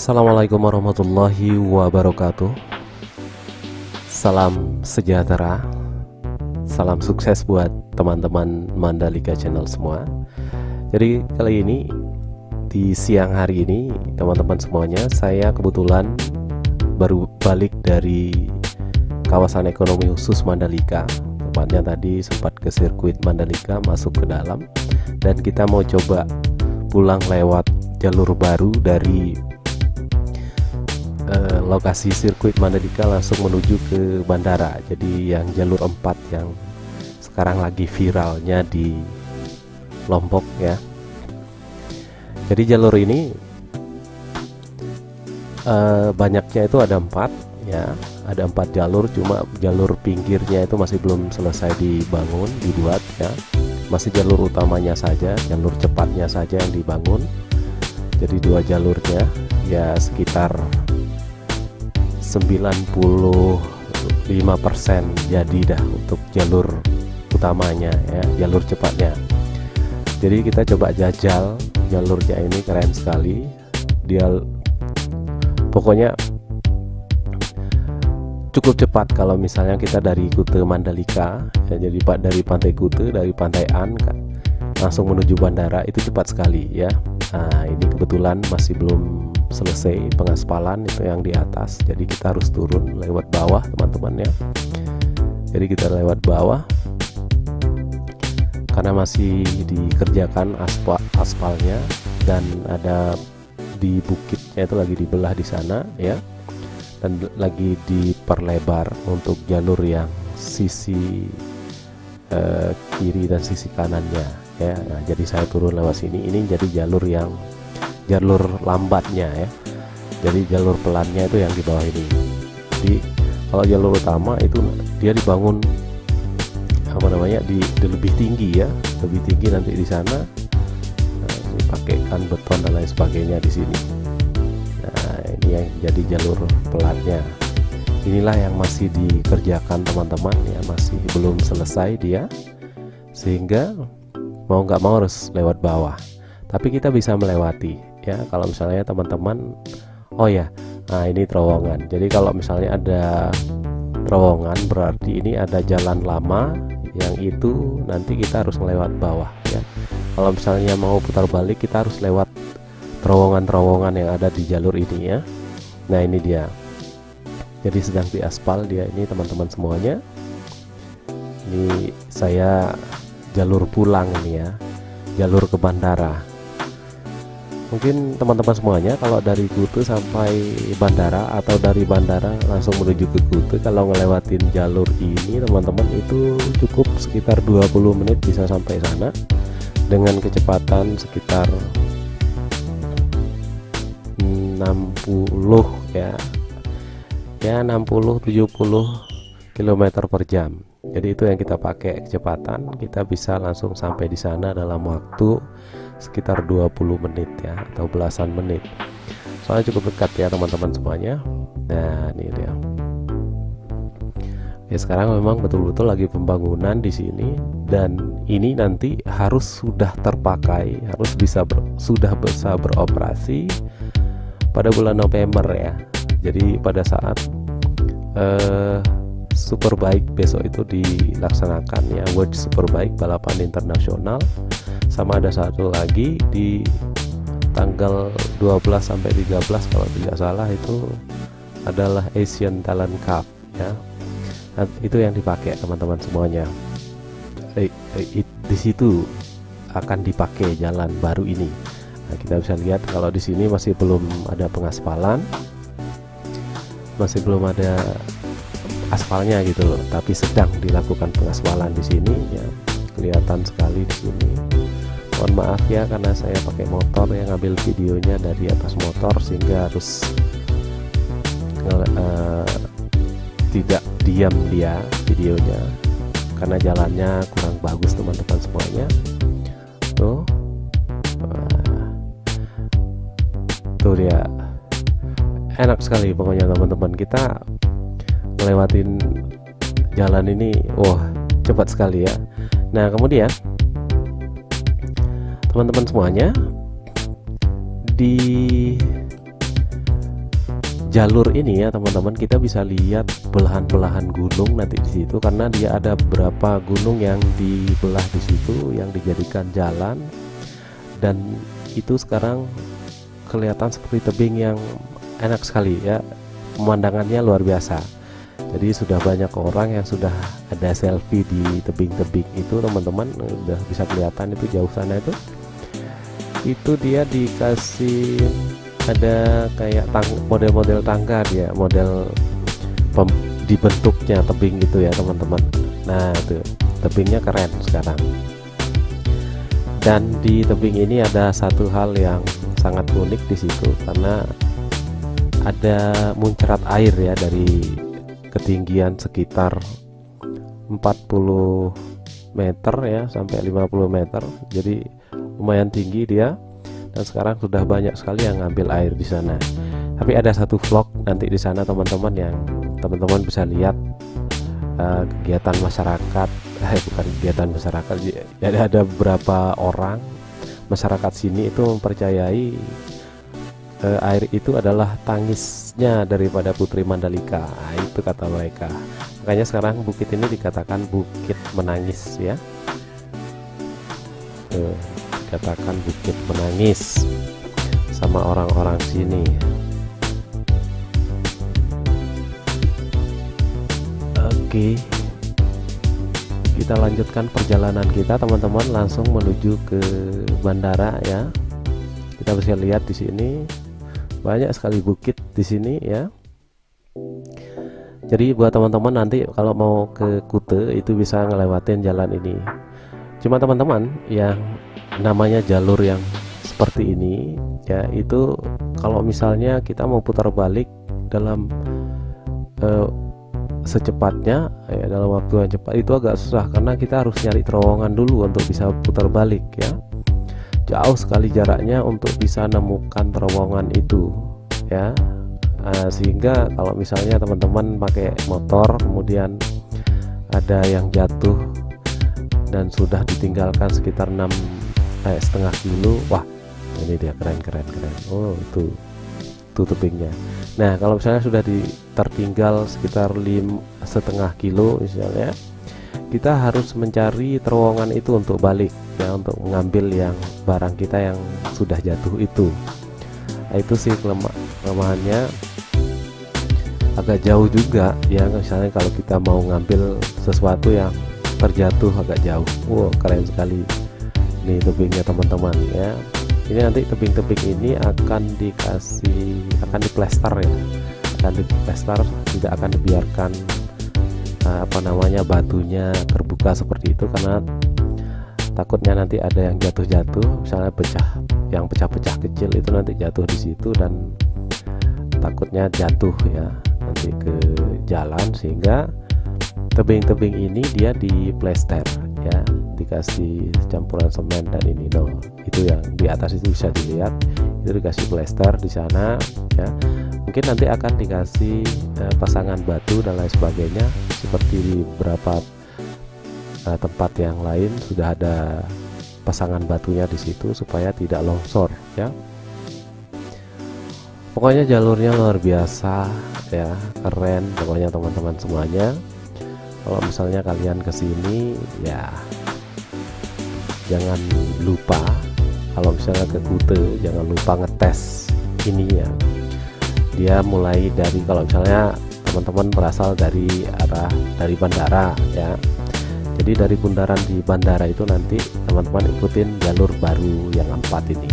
Assalamualaikum warahmatullahi wabarakatuh. Salam sejahtera, salam sukses buat teman-teman Mandalika Channel semua. Jadi kali ini di siang hari ini teman-teman semuanya, saya kebetulan baru balik dari kawasan ekonomi khusus Mandalika. Tepatnya tadi sempat ke sirkuit Mandalika, masuk ke dalam, dan kita mau coba pulang lewat jalur baru dari lokasi sirkuit Mandalika langsung menuju ke bandara. Jadi yang jalur 4 yang sekarang lagi viralnya di Lombok ya. Jadi jalur ini banyaknya itu ada 4 ya, ada 4 jalur, cuma jalur pinggirnya itu masih belum selesai dibangun, dibuat ya. Masih jalur utamanya saja, jalur cepatnya saja yang dibangun. Jadi 2 jalurnya ya sekitar 95% jadi dah untuk jalur utamanya ya, jalur cepatnya. Jadi kita coba jajal jalurnya, ini keren sekali. Dia pokoknya cukup cepat kalau misalnya kita dari Kuta Mandalika ya, jadi dari pantai Kuta, dari pantai An langsung menuju bandara itu cepat sekali ya. Nah ini kebetulan masih belum selesai pengaspalan itu yang di atas, jadi kita harus turun lewat bawah teman-teman ya. Jadi kita lewat bawah karena masih dikerjakan aspalnya, dan ada di bukitnya itu lagi dibelah di sana ya, dan lagi diperlebar untuk jalur yang sisi kiri dan sisi kanannya ya. Nah, jadi saya turun lewat sini, ini jadi jalur lambatnya ya. Jadi jalur pelannya itu yang di bawah ini. Jadi kalau jalur utama itu dia dibangun di lebih tinggi ya, lebih tinggi nanti di sana. Nah, dipakaikan beton dan lain sebagainya di sini. Nah, ini yang jadi jalur pelannya. Inilah yang masih dikerjakan teman-teman ya, masih belum selesai dia, sehingga mau nggak mau harus lewat bawah. Tapi kita bisa melewati ya kalau misalnya teman-teman, oh ya, nah ini terowongan. Jadi kalau misalnya ada terowongan berarti ini ada jalan lama yang itu nanti kita harus melewat bawah ya. Kalau misalnya mau putar balik kita harus lewat terowongan-terowongan yang ada di jalur ini ya. Nah ini dia, jadi sedang diaspal dia ini teman-teman semuanya. Ini saya jalur pulang ini ya, jalur ke bandara. Mungkin teman-teman semuanya kalau dari Kuta sampai bandara atau dari bandara langsung menuju ke Kuta, kalau ngelewatin jalur ini teman-teman itu cukup sekitar 20 menit bisa sampai sana dengan kecepatan sekitar 60 ya 60-70 km per jam. Jadi itu yang kita pakai kecepatan, kita bisa langsung sampai di sana dalam waktu sekitar 20 menit ya, atau belasan menit. Soalnya cukup dekat ya teman-teman semuanya. Nah ini dia. Ya sekarang memang betul-betul lagi pembangunan di sini, dan ini nanti harus sudah terpakai, harus sudah bisa beroperasi pada bulan November ya. Jadi pada saat Superbike besok itu dilaksanakan ya, World Superbike balapan internasional, sama ada satu lagi di tanggal 12 sampai 13 kalau tidak salah itu adalah Asian Talent Cup ya. Nah, itu yang dipakai teman-teman semuanya. Di situ akan dipakai jalan baru ini. Nah, kita bisa lihat kalau di sini masih belum ada pengaspalan, masih belum ada aspalnya gitu loh, tapi sedang dilakukan pengaspalan di sini ya, kelihatan sekali di sini. Mohon maaf ya karena saya pakai motor yang ngambil videonya dari atas motor, sehingga harus tidak diam dia videonya karena jalannya kurang bagus teman-teman semuanya. Tuh dia, enak sekali pokoknya teman-teman, kita ngelewatin jalan ini wah cepat sekali ya. Nah kemudian teman-teman semuanya, di jalur ini ya teman-teman, kita bisa lihat belahan-belahan gunung nanti di situ, karena dia ada beberapa gunung yang dibelah di situ yang dijadikan jalan, dan itu sekarang kelihatan seperti tebing yang enak sekali ya, pemandangannya luar biasa. Jadi sudah banyak orang yang sudah ada selfie di tebing-tebing itu teman-teman, udah bisa kelihatan itu jauh sana itu dia dikasih ada kayak model-model tangga, dia model dibentuknya tebing gitu ya teman-teman. Nah itu tebingnya keren sekarang. Dan di tebing ini ada satu hal yang sangat unik di situ, karena ada muncrat air ya dari ketinggian sekitar 40 meter ya sampai 50 meter, jadi lumayan tinggi dia, dan sekarang sudah banyak sekali yang ngambil air di sana. Tapi ada satu vlog nanti di sana teman-teman, yang teman-teman bisa lihat kegiatan masyarakat, bukan kegiatan masyarakat, jadi ada beberapa orang masyarakat sini itu mempercayai air itu adalah tangisnya daripada Putri Mandalika. Nah, itu kata mereka. Makanya sekarang bukit ini dikatakan Bukit Menangis ya. Dikatakan Bukit Menangis sama orang-orang sini. Oke, kita lanjutkan perjalanan kita teman-teman, langsung menuju ke bandara ya. Kita bisa lihat di sini banyak sekali bukit di sini ya. Jadi buat teman-teman nanti kalau mau ke Kuta itu bisa ngelewatin jalan ini. Cuma teman-teman yang namanya jalur yang seperti ini ya, itu kalau misalnya kita mau putar balik dalam secepatnya ya, dalam waktu yang cepat itu agak susah, karena kita harus nyari terowongan dulu untuk bisa putar balik ya. Jauh sekali jaraknya untuk bisa nemukan terowongan itu ya. Sehingga kalau misalnya teman-teman pakai motor kemudian ada yang jatuh dan sudah ditinggalkan sekitar 6,5 kilo, wah ini dia keren. Oh itu tebingnya. Nah kalau misalnya sudah tertinggal sekitar 5,5 kilo misalnya, kita harus mencari terowongan itu untuk balik ya, untuk mengambil yang barang kita yang sudah jatuh itu. Nah, itu sih kelemahannya, agak jauh juga ya. Misalnya kalau kita mau ngambil sesuatu yang terjatuh agak jauh. Wow keren sekali nih tebingnya teman-teman ya. Ini nanti tebing-tebing ini akan diplester ya, akan diplester, tidak akan dibiarkan batunya terbuka seperti itu, karena takutnya nanti ada yang jatuh-jatuh, misalnya yang pecah-pecah kecil itu nanti jatuh di situ, dan takutnya jatuh ya nanti ke jalan. Sehingga tebing-tebing ini dia diplester ya, dikasih campuran semen dan ini itu yang di atas itu bisa dilihat, itu dikasih plester di sana ya. Mungkin nanti akan dikasih pasangan batu dan lain sebagainya, seperti di beberapa tempat yang lain sudah ada pasangan batunya di situ supaya tidak longsor ya. Pokoknya jalurnya luar biasa ya, keren pokoknya teman-teman semuanya. Kalau misalnya kalian kesini ya jangan lupa, kalau misalnya ke Kuta jangan lupa ngetes ini ya. Dia mulai dari, kalau misalnya teman-teman berasal dari bandara ya, jadi dari bundaran di bandara itu nanti teman-teman ikutin jalur baru yang 4 ini,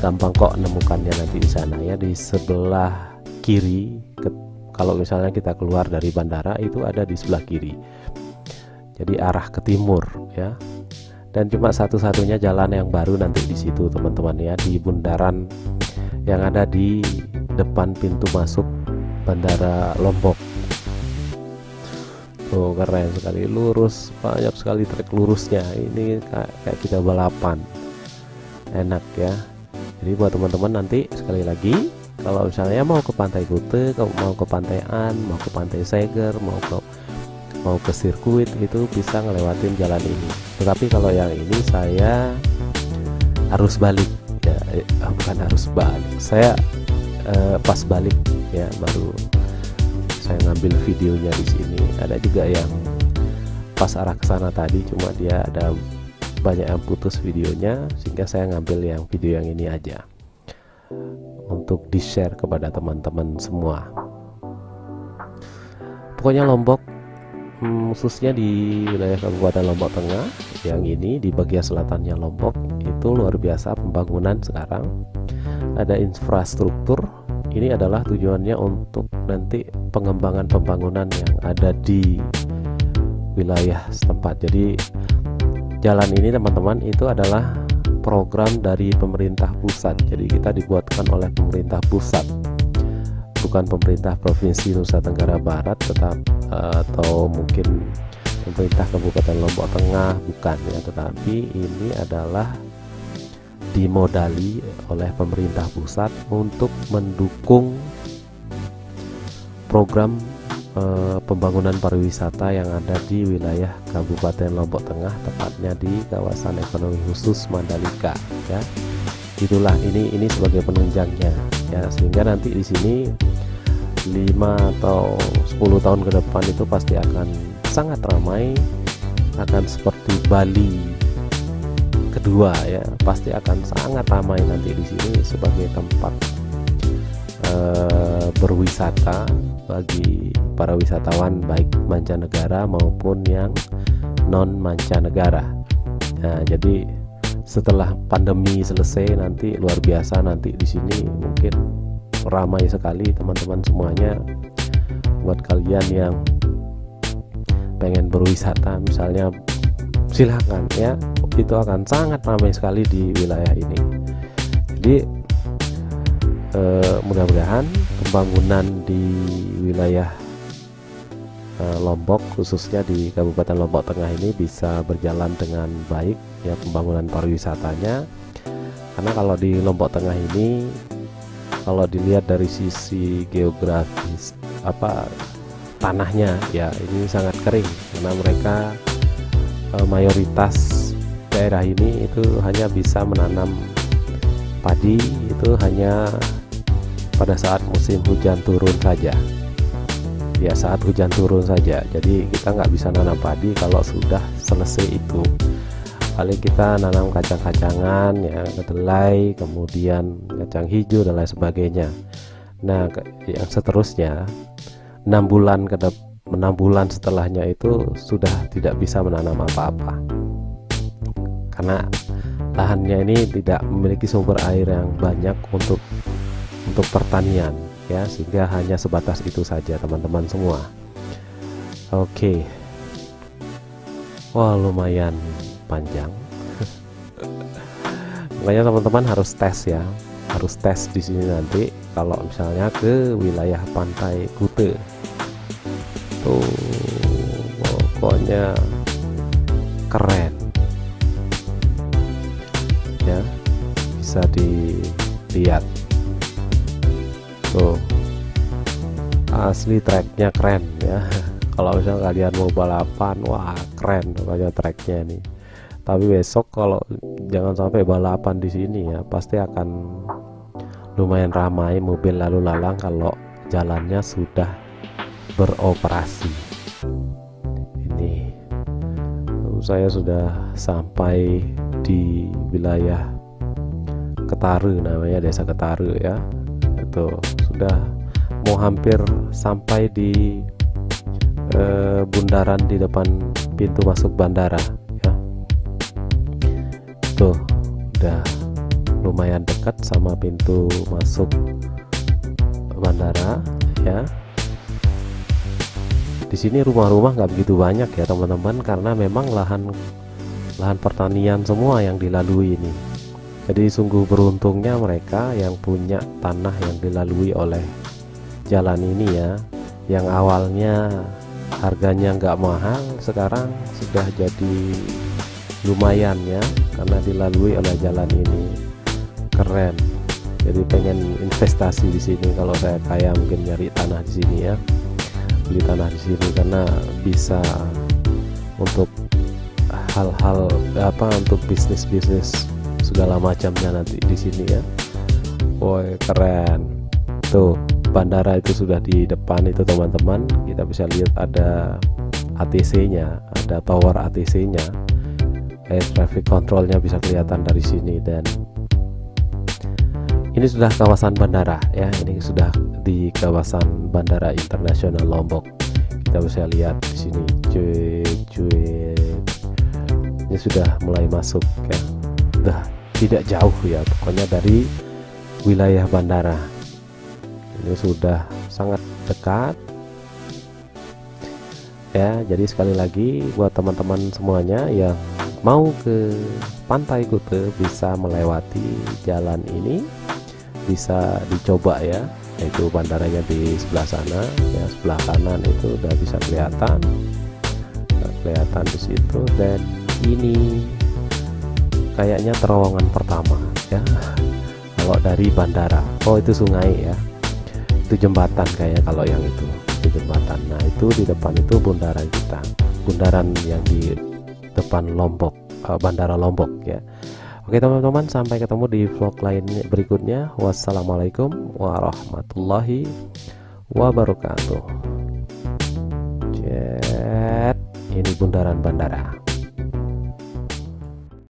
gampang kok nemukannya nanti di sana ya, di sebelah kiri. Kalau misalnya kita keluar dari bandara itu ada di sebelah kiri, jadi arah ke timur ya. Dan cuma satu-satunya jalan yang baru nanti di situ teman-teman ya, di bundaran yang ada di depan pintu masuk Bandara Lombok. Tuh keren sekali, lurus, banyak sekali trek lurusnya. Ini kayak kita balapan, enak ya. Jadi buat teman-teman nanti sekali lagi, kalau misalnya mau ke Pantai Kuta, mau ke Pantai An, mau ke Pantai Seger, mau ke sirkuit, itu bisa ngelewatin jalan ini. Tetapi kalau yang ini saya harus balik ya, bukan harus balik, saya pas balik ya, baru saya ngambil videonya di sini. Ada juga yang pas arah ke sana tadi, cuma dia ada banyak yang putus videonya, sehingga saya ngambil yang video yang ini aja untuk di share kepada teman-teman semua. Pokoknya Lombok, khususnya di wilayah Kabupaten Lombok Tengah yang ini, di bagian selatannya Lombok itu luar biasa pembangunan sekarang. Ada infrastruktur, ini adalah tujuannya untuk nanti pengembangan pembangunan yang ada di wilayah setempat. Jadi jalan ini teman-teman itu adalah program dari pemerintah pusat. Jadi kita dibuatkan oleh pemerintah pusat, bukan pemerintah provinsi Nusa Tenggara Barat, atau mungkin pemerintah Kabupaten Lombok Tengah, bukan ya, tetapi ini adalah dimodali oleh pemerintah pusat untuk mendukung program pembangunan pariwisata yang ada di wilayah Kabupaten Lombok Tengah, tepatnya di kawasan ekonomi khusus Mandalika ya. Itulah ini sebagai penunjangnya ya, sehingga nanti di sini 5 atau 10 tahun ke depan itu pasti akan sangat ramai, akan seperti Bali kedua ya, pasti akan sangat ramai nanti di sini sebagai tempat berwisata bagi para wisatawan baik mancanegara maupun yang non mancanegara. Nah, jadi setelah pandemi selesai nanti luar biasa, nanti di sini mungkin ramai sekali teman-teman semuanya. Buat kalian yang pengen berwisata misalnya, silahkan ya, itu akan sangat ramai sekali di wilayah ini. Jadi mudah-mudahan pembangunan di wilayah Lombok, khususnya di Kabupaten Lombok Tengah ini bisa berjalan dengan baik ya, pembangunan pariwisatanya. Karena kalau di Lombok Tengah ini, kalau dilihat dari sisi geografis tanahnya ya, ini sangat kering, karena mereka mayoritas daerah ini itu hanya bisa menanam padi, itu hanya pada saat musim hujan turun saja ya, saat hujan turun saja. Jadi kita nggak bisa nanam padi kalau sudah selesai itu. Paling kita nanam kacang-kacangan ya, kedelai, kemudian kacang hijau dan lain sebagainya. Nah yang seterusnya 6 bulan setelahnya itu sudah tidak bisa menanam apa-apa, karena lahannya ini tidak memiliki sumber air yang banyak untuk pertanian ya, sehingga hanya sebatas itu saja teman-teman semua. Oke. Wah, lumayan panjang. Makanya teman-teman harus tes ya, harus tes di sini nanti kalau misalnya ke wilayah pantai Kute tuh, pokoknya keren ya, bisa dilihat tuh, asli treknya keren ya. Kalau misalnya kalian mau balapan, wah keren pokoknya treknya ini. Tapi besok kalau jangan sampai balapan di sini ya, pasti akan lumayan ramai mobil lalu lalang kalau jalannya sudah beroperasi. Ini saya sudah sampai di wilayah Ketaru, namanya Desa Ketaru ya. Itu sudah mau hampir sampai di bundaran di depan pintu masuk bandara ya. Tuh udah lumayan dekat sama pintu masuk bandara ya. Di sini rumah-rumah nggak begitu banyak ya teman-teman, karena memang lahan pertanian semua yang dilalui ini. Jadi sungguh beruntungnya mereka yang punya tanah yang dilalui oleh jalan ini ya, yang awalnya harganya nggak mahal, sekarang sudah jadi lumayan ya, karena dilalui oleh jalan ini. Keren. Jadi pengen investasi di sini kalau saya kaya, mungkin nyari tanah di sini ya, beli tanah di sini, karena bisa untuk hal-hal untuk bisnis segala macamnya nanti di sini ya. Woi keren tuh. bandara itu sudah di depan itu teman-teman. Kita bisa lihat ada ATC-nya, ada tower ATC-nya, air traffic control-nya bisa kelihatan dari sini. Dan ini sudah kawasan bandara ya, ini sudah di kawasan Bandara Internasional Lombok. Kita bisa lihat di sini, cuy, ini sudah mulai masuk ya, udah tidak jauh ya, pokoknya dari wilayah bandara. Ini sudah sangat dekat ya. Jadi sekali lagi buat teman-teman semuanya yang mau ke Pantai Kuta bisa melewati jalan ini, bisa dicoba ya. Itu bandaranya di sebelah sana ya, sebelah kanan itu udah bisa kelihatan di situ. Dan ini kayaknya terowongan pertama ya kalau dari bandara. Oh, itu sungai ya, itu jembatan kayaknya kalau yang itu jembatan. Nah, itu di depan itu bundaran kita, bundaran yang di depan Lombok, Bandara Lombok ya. Oke teman-teman, sampai ketemu di vlog lainnya berikutnya. Wassalamualaikum warahmatullahi wabarakatuh. Cet, ini bundaran bandara.